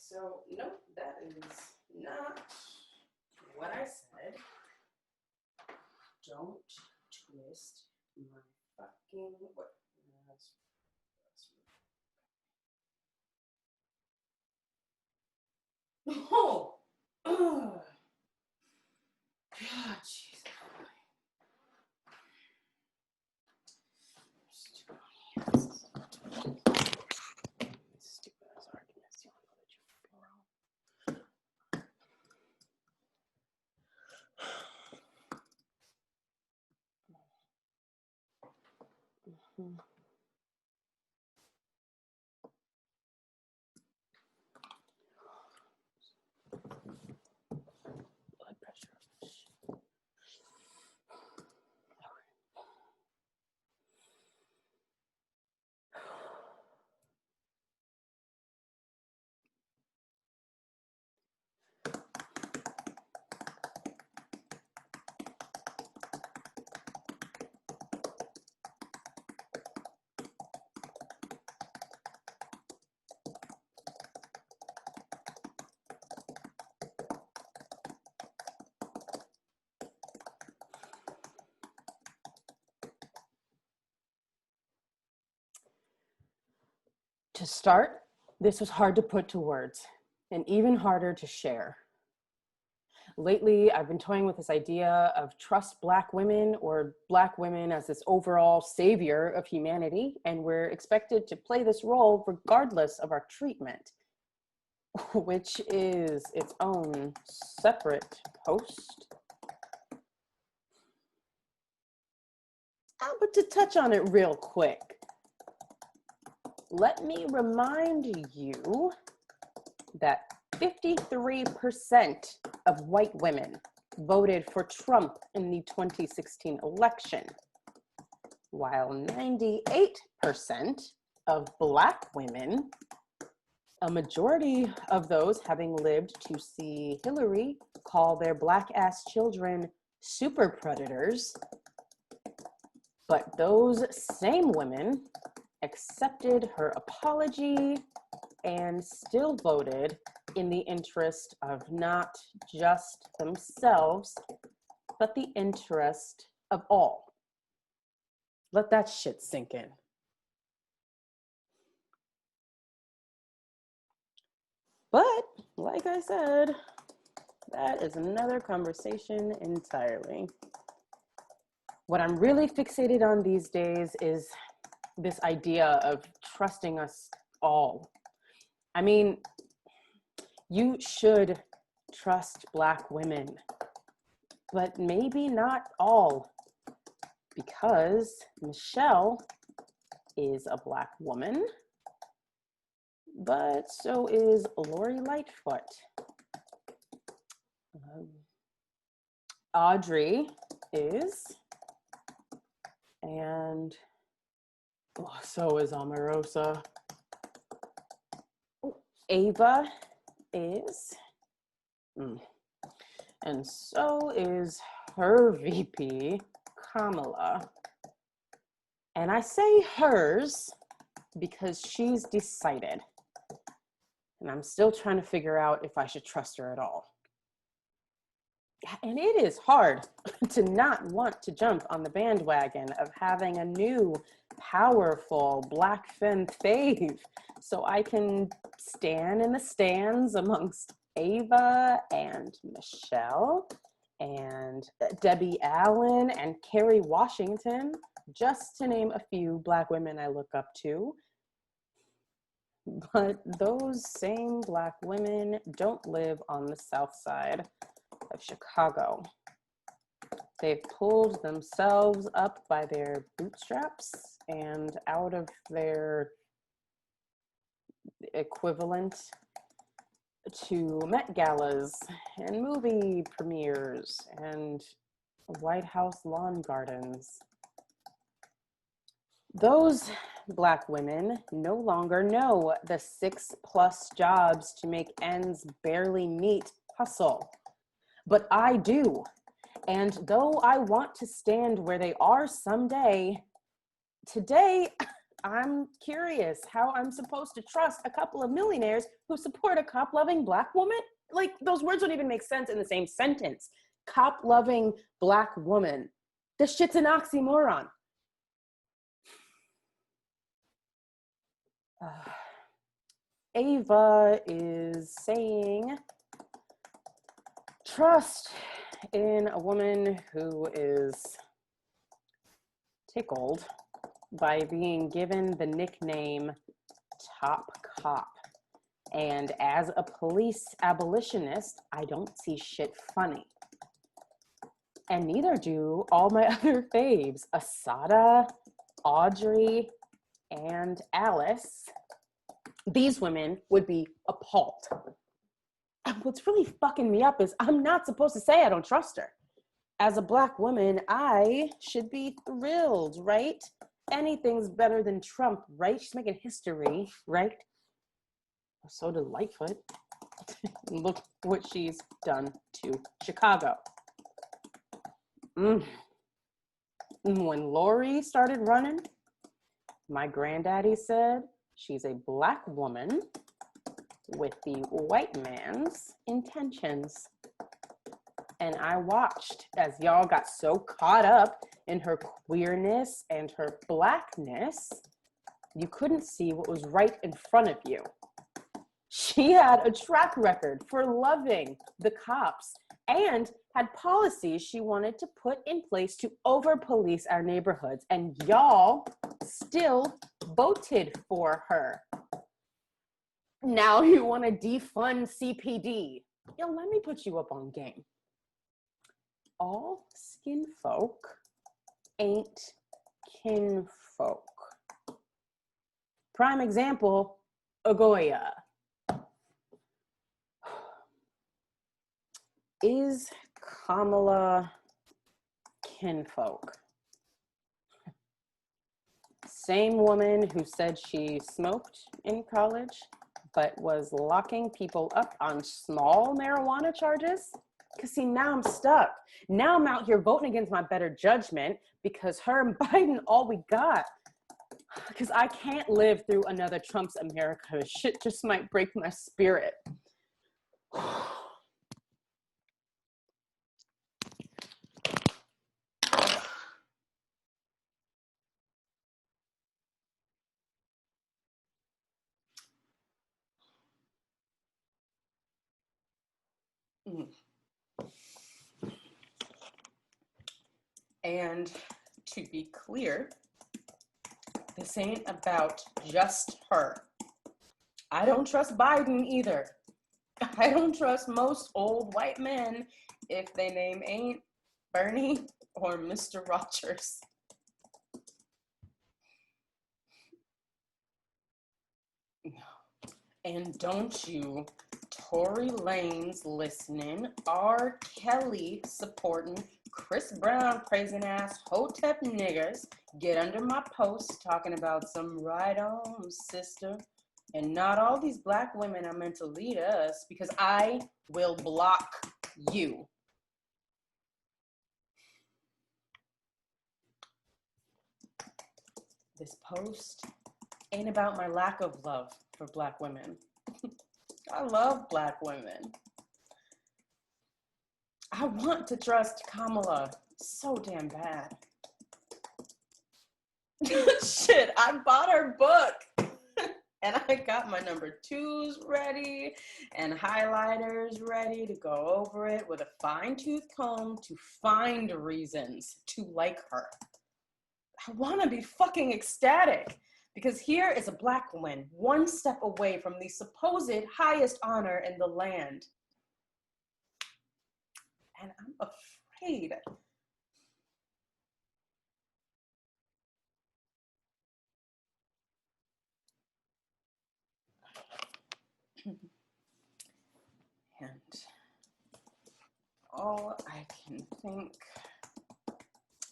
so no, that is not what I said. Don't twist my fucking what? Oh, God, Jesus. Stupid ass arguments. You don't know that you're fucking wrong. Blood pressure. To start, this was hard to put to words and even harder to share. Lately, I've been toying with this idea of trust Black women or Black women as this overall savior of humanity, and we're expected to play this role regardless of our treatment, which is its own separate post. But to touch on it real quick, let me remind you that 53% of white women voted for Trump in the 2016 election, while 98% of Black women, a majority of those having lived to see Hillary call their Black ass children super predators, but those same women accepted her apology and still voted in the interest of not just themselves, but the interest of all. Let that shit sink in. But, like I said, that is another conversation entirely. What I'm really fixated on these days is this idea of trusting us all. I mean, you should trust Black women, but maybe not all, because Michelle is a Black woman, but so is Lori Lightfoot. Audrey is, and so is Omarosa. Ava is, and so is her VP, Kamala. And I say hers because she's decided. And I'm still trying to figure out if I should trust her at all. And it is hard to not want to jump on the bandwagon of having a new, powerful Black femme fave so I can stand in the stands amongst Ava and Michelle and Debbie Allen and Kerry Washington, just to name a few Black women I look up to. But those same Black women don't live on the South Side of Chicago. They've pulled themselves up by their bootstraps and out of their equivalent to Met Galas and movie premieres and White House lawn gardens. Those Black women no longer know the 6+ jobs to make ends barely meet hustle. But I do. And though I want to stand where they are someday, today I'm curious how I'm supposed to trust a couple of millionaires who support a cop-loving Black woman. Like, those words don't even make sense in the same sentence. Cop-loving Black woman. This shit's an oxymoron. Ava is saying, trust in a woman who is tickled by being given the nickname Top Cop. And as a police abolitionist, I don't see shit funny. And neither do all my other faves, Asada, Audrey, and Alice. These women would be appalled. And what's really fucking me up is I'm not supposed to say I don't trust her. As a Black woman, I should be thrilled, right? Anything's better than Trump, right? She's making history, right? So did Lightfoot. Look what she's done to Chicago. When Lori started running, my granddaddy said she's a Black woman with the white man's intentions. And I watched as y'all got so caught up in her queerness and her Blackness, you couldn't see what was right in front of you. She had a track record for loving the cops and had policies she wanted to put in place to over-police our neighborhoods. And y'all still voted for her. Now you want to defund CPD. Yo, let me put you up on game. All skin folk ain't kinfolk. Prime example, Agoya. Is Kamala kinfolk? Same woman who said she smoked in college, but was locking people up on small marijuana charges? Because see, now I'm stuck. Now I'm out here voting against my better judgment because her and Biden all we got. Because I can't live through another Trump's America. Shit just might break my spirit. And to be clear, this ain't about just her. I don't trust Biden either. I don't trust most old white men if they name ain't Bernie or Mr. Rogers. And don't you Tory Lanez listening, R. Kelly supporting, Chris Brown praising ass Hotep niggers get under my post talking about some right on, sister. And not all these Black women are meant to lead us because I will block you. This post ain't about my lack of love for Black women. I love Black women. I want to trust Kamala so damn bad. Shit, I bought her book. And I got my number 2s ready and highlighters ready to go over it with a fine-tooth comb to find reasons to like her. I want to be fucking ecstatic because here is a Black woman one step away from the supposed highest honor in the land. And I'm afraid. And all I can think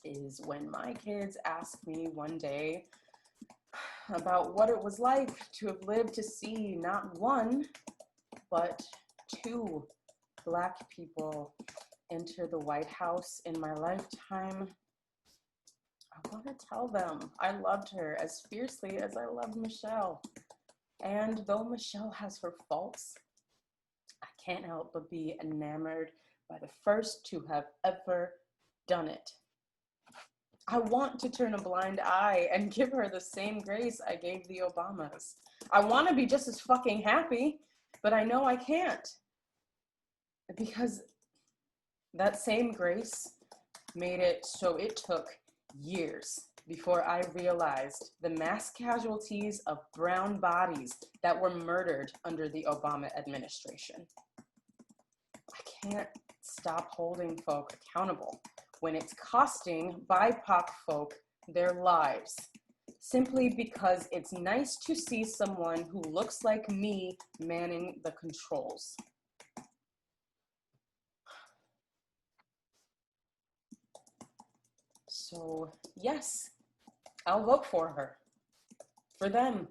is when my kids ask me one day about what it was like to have lived to see not one, but 2 Black people enter the White House in my lifetime, I I want to tell them I loved her as fiercely as I loved Michelle. And though Michelle has her faults, I can't help but be enamored by the first to have ever done it. I want to turn a blind eye and give her the same grace I gave the Obamas. I want to be just as fucking happy, but I know I can't. Because that same grace made it so it took years before I realized the mass casualties of brown bodies that were murdered under the Obama administration. I can't stop holding folk accountable when it's costing BIPOC folk their lives, simply because it's nice to see someone who looks like me manning the controls. So yes, I'll vote for her, for them,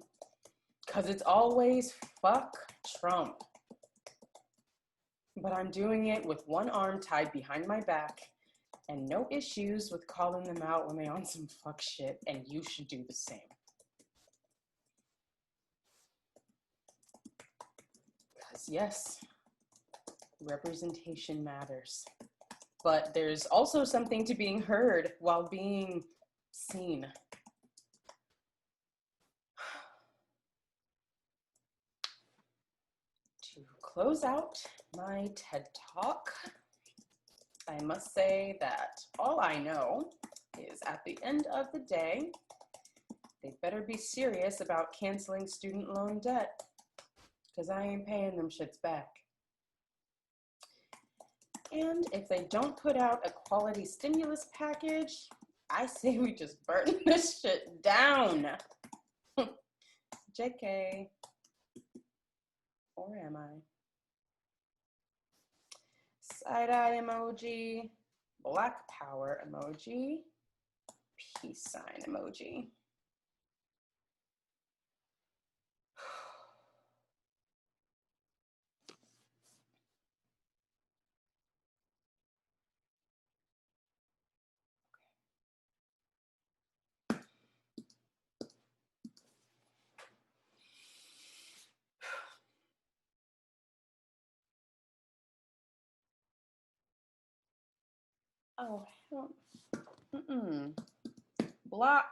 because it's always fuck Trump. But I'm doing it with one arm tied behind my back and no issues with calling them out when they're on some fuck shit, and you should do the same. Because yes, representation matters. But there's also something to being heard while being seen. To close out my TED Talk, I must say that all I know is at the end of the day, they better be serious about canceling student loan debt, because I ain't paying them shits back. And if they don't put out a quality stimulus package, I say we just burn this shit down. JK. Or am I? Side-eye emoji, black power emoji, peace sign emoji. Oh, block